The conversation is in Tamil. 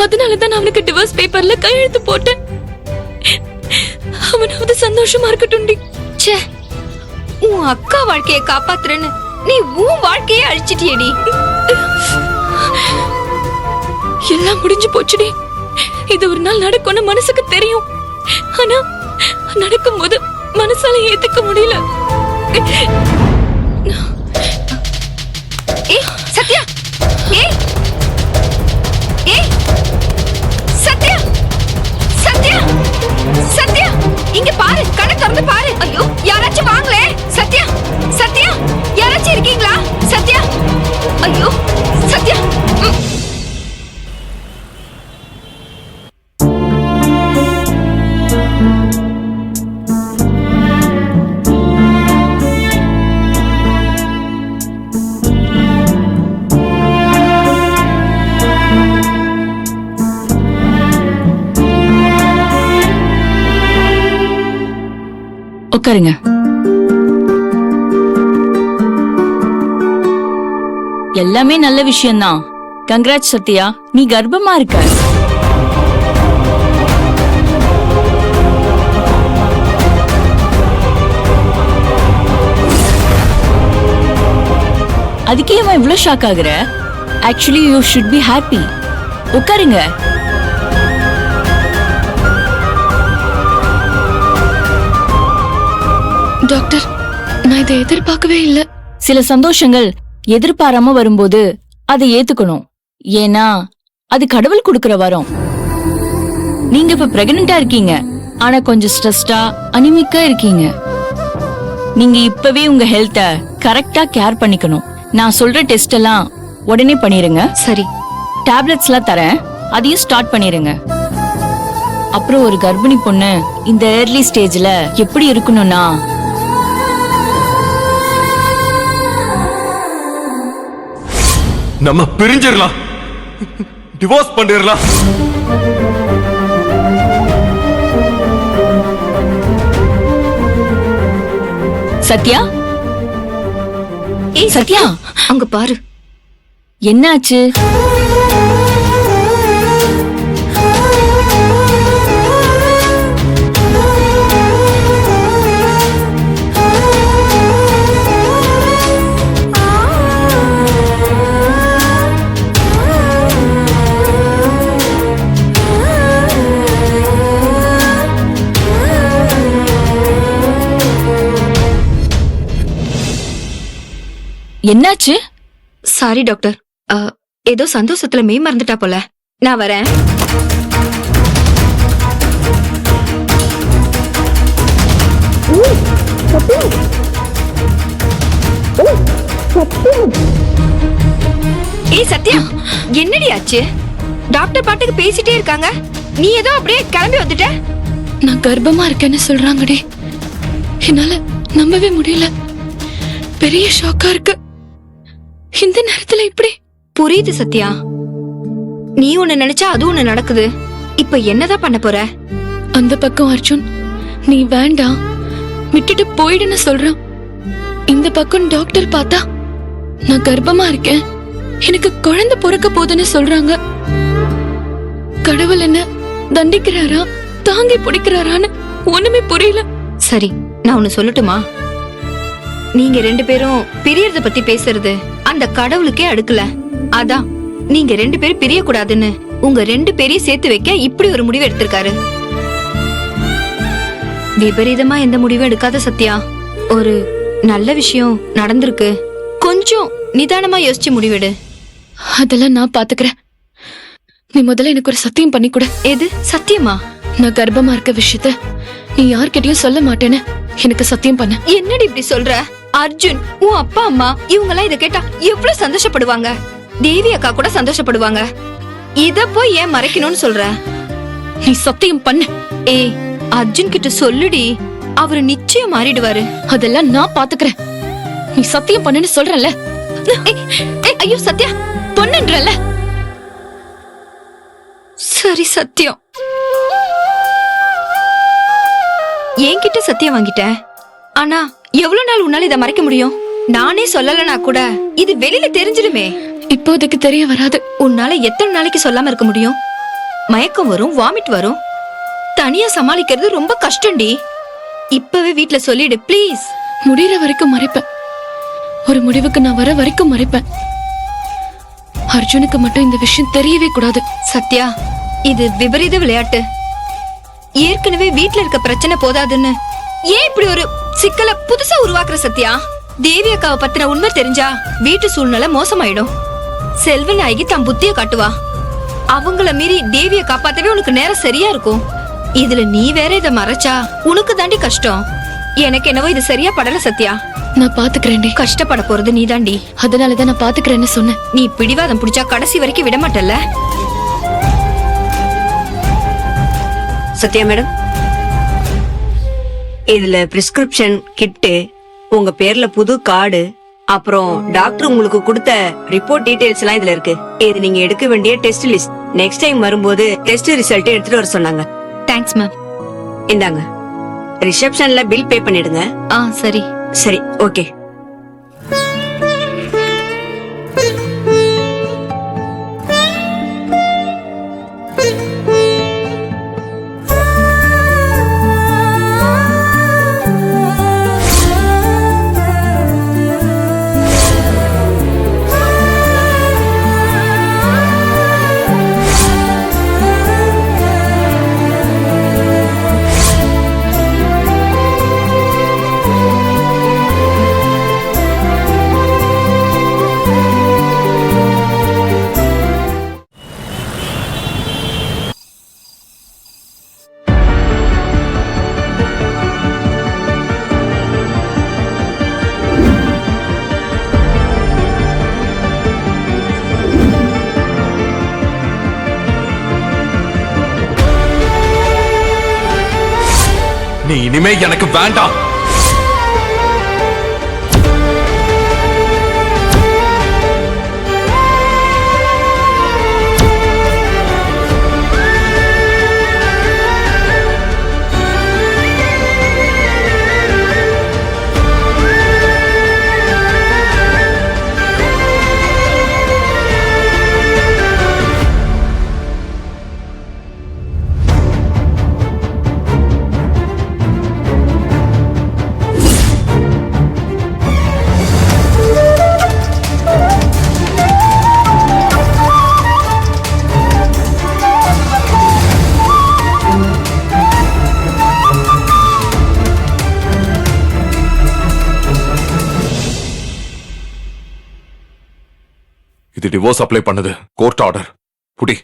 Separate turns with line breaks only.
அதனாலதான் நான் அவனுக்கு டிவோர்ஸ் பேப்பர்ல கையெழுத்து போட்டேன். அவனாவது சந்தோஷமா இருக்கட்டும்டி.
ச்சே, உன் அக்கா வாழ்க்கையை காப்பாத்துறேன்னு நீ உன் வாழ்க்கையை அழிச்சிட்டியடி.
எல்லாம் முடிஞ்சு போச்சுடி. இது ஒரு நாள் நடக்கும்னு மனசுக்கு தெரியும். ஆனா நடக்கும்போது மனசால ஏத்துக்க முடியல.
ஏய் சத்யா, ஏய் ஏய் சத்யா, சத்யா, சத்யா, இங்க பாரு, கண்ணை திறந்து பாரு. ஐயோ, யாராச்சும் வாங்களே. சத்யா, சத்யா, யாராச்சும் இருக்கீங்களா? சத்யா, ஐயோ சத்யா.
உட்காருங்க. எல்லாமே நல்ல விஷயம்தான். கங்க்ராட்ஸ் சத்யா, நீ கர்ப்பமா இருக்க. அதுக்கே அவன் இவ்வளவு ஷாக் ஆகுற? Actually you should be happy. உட்காருங்க.
டாக்டர், நான் இதை எதிர்பார்க்கவே இல்ல.
சில சந்தோஷங்கள் எதிர்பாராம வரும்போது அதை ஏத்துக்கணும். ஏன்னா அது கடவுள் கொடுக்கிற வரம். நீங்க இப்ப பிரெக்னண்டா இருக்கீங்க, ஆனா கொஞ்சம் ஸ்ட்ரெஸ்டா அனிமிக்கா இருக்கீங்க. நீங்க இப்பவே உங்க ஹெல்த்த கரெக்டா கேர் பண்ணிக்கணும். நான் சொல்ற டெஸ்ட் எல்லாம் உடனே பண்ணிருங்க.
சரி.
டேப்லெட்ஸ் எல்லாம் தரேன், அதையும் ஸ்டார்ட் பண்ணிருங்க. அப்புறம் ஒரு கர்ப்பிணி பொண்ணு இந்த ஏர்லி ஸ்டேஜ்ல எப்படி இருக்கணும்னா,
நம்ம பிரிஞ்சிரலாம், டிவோர்ஸ் பண்ணிரலாம்.
சத்யா,
ஏய் சத்யா, அங்க பாரு.
என்னாச்சு? என்னாச்சு?
சாரி டாக்டர், ஏதோ சந்தோஷத்துல மெய் மறந்துட்டா போல. நான் வரேன். ஏய் சத்யா, என்னடி ஆச்சு? டாக்டர் பாட்டுக்கு பேசிட்டே இருக்காங்க, நீ ஏதோ அப்படியே கிளம்பி வந்துட்ட.
நான் கர்ப்பமா இருக்கேன்னு சொல்றாங்கடி. என்னால நம்பவே முடியல. பெரிய ஷாக்கா இருக்கு. இந்த நேரத்துல இப்படி?
புரியுது சத்யா, நீ ஒண்ணு நினைச்சா அது ஒண்ணு நடக்குது. இப்ப என்னதான் பண்ண போற?
அந்த பக்கம் அர்ஜுன் நீ வேண்டாம் விட்டுட்டு போயிடுன்னு சொல்றான். இந்த பக்கம் டாக்டர் பார்த்தா நான் கர்ப்பமா இருக்கேன், எனக்கு குழந்தை பிறக்க போதுன்னு சொல்றாங்க. கடவுள் என்ன தண்டிக்கிறாரா தாங்கி பிடிக்கிறாரான்னு ஒண்ணுமே புரியல.
சரி, நான் ஒண்ணு சொல்லட்டுமா? நீங்க ரெண்டு பேரும் பிரியறத பத்தி பேசுறது அந்த கடவுளுக்கே அடுக்கல. அதான் நீங்க ரெண்டு பேரும் பிரிய கூடாதுன்னு உங்க ரெண்டு பேரையும் சேர்த்து வைக்க இப்படி ஒரு முடிவு எடுத்திருக்காரு. விபரீதமா எந்த முடிவும் எடுக்காத சத்யா. ஒரு நல்ல விஷயம் நடந்திருக்கு, கொஞ்சம் நிதானமா யோசிச்சு முடிவெடு.
அதெல்லாம் நான் பாத்துக்கிறேன். நீ முதல்ல எனக்கு ஒரு சத்தியம் பண்ணி கொடு.
எது சத்தியமா?
நான் கர்ப்பமா இருக்க விஷயத்த நீ யார்கிட்டயும் சொல்ல மாட்டேன்னு எனக்கு சத்தியம் பண்ண.
என்னடி இப்படி சொல்ற? அர்ஜுன், உன் அப்பா அம்மா இவங்க எல்லாம் இத கேட்டா எவ்வளவு சந்தோஷப்படுவாங்க. தேவி அக்கா கூட சந்தோஷப்படுவாங்க. இத போய் ஏன் மறைக்கணும்னு சொல்ற?
நீ சத்தியம் பண்ணு.
ஏய், அர்ஜுன் கிட்ட சொல்லுடி, அவரு நிச்சயம் மாறிடுவாரு.
அதெல்லாம் நான் பாத்துக்கிறேன். நீ சத்தியம் பண்ணுன்னு சொல்றல.
ஐயோ சத்யா,
பொண்ணுன்றல.
சரி சத்தியம். என்கிட்ட சத்தியம் வாங்கிட்ட, ஆனா எவ்வளவு நாள் உன்னால இத மறைக்க முடியும்? நானே சொல்லலனா கூட இது வெளியில தெரிஞ்சிடுமே.
இப்போதைக்கு தெரிய வராது.
உன்னால எத்தனை நாளைக்கு சொல்லாம இருக்க முடியும்? மயக்கம் வரும், வாமிட் வரும். தனியா சமாளிக்கிறது ரொம்ப கஷ்டம்டி. இப்பவே வீட்ல சொல்லிடு ப்ளீஸ்.
முடியற வரைக்கும் மறைப்பேன். ஒரு முடிவுக்கு நான் வர வரைக்கும் மறைப்பேன். அர்ஜுனுக்கு மட்டும் இந்த விஷயம் தெரியவே கூடாது.
சத்யா, இது விபரீத விளையாட்டு. ஏற்கனவே வீட்ல இருக்க பிரச்சனை போதாதுன்னு ஏன் இப்படி ஒரு சிக்கலை புதுசா உருவாக்குற சத்யா? தேவி அக்காவை பத்தின உண்மை தெரிஞ்சா வீட்டு சூழ்நிலை மோசமாயிடும். செல்வநாயகி தன் புத்திய காட்டுவா. அவங்கள மீறி தேவிய காப்பாத்தவே உனக்கு நேரம் சரியா இருக்கும். இதுல நீ வேற இதை மறைச்சா உனக்கு தாண்டி கஷ்டம். எனக்கு என்னவோ இது சரியா படல சத்யா.
நான் பாத்துக்கிறேன்டி.
கஷ்டப்பட போறது நீ தாண்டி.
அதனாலதான் நான் பாத்துக்கிறேன்னு சொன்னேன்.
நீ பிடிவாதம் பிடிச்சா கடைசி வரைக்கும் விட மாட்டல்ல.
சத்யா மேடம், இதுல பிரிஸ்கிரிப்ஷன் கிட்டு, உங்க பேர்ல புது கார்டு, அப்புறம் டாக்டர் உங்களுக்கு கொடுத்த ரிப்போர்ட் டீடைல்ஸ் எல்லாம் இதுல இருக்கு. இது நீங்க எடுக்க வேண்டிய டெஸ்ட் லிஸ்ட். நெக்ஸ்ட் டைம் வரும்போது டெஸ்ட் ரிசல்ட் எடுத்துட்டு வர சொன்னாங்க.
Thanks ma'am.
இந்தாங்க, ரிசப்ஷன்ல பில் பே பண்ணிடுங்க.
சரி.
சரி, ஓகே.
நீ இனிமே எனக்கு வேண்டாம். இது டிவோர்ஸ் அப்ளை பண்ணது கோர்ட் ஆர்டர். புடி.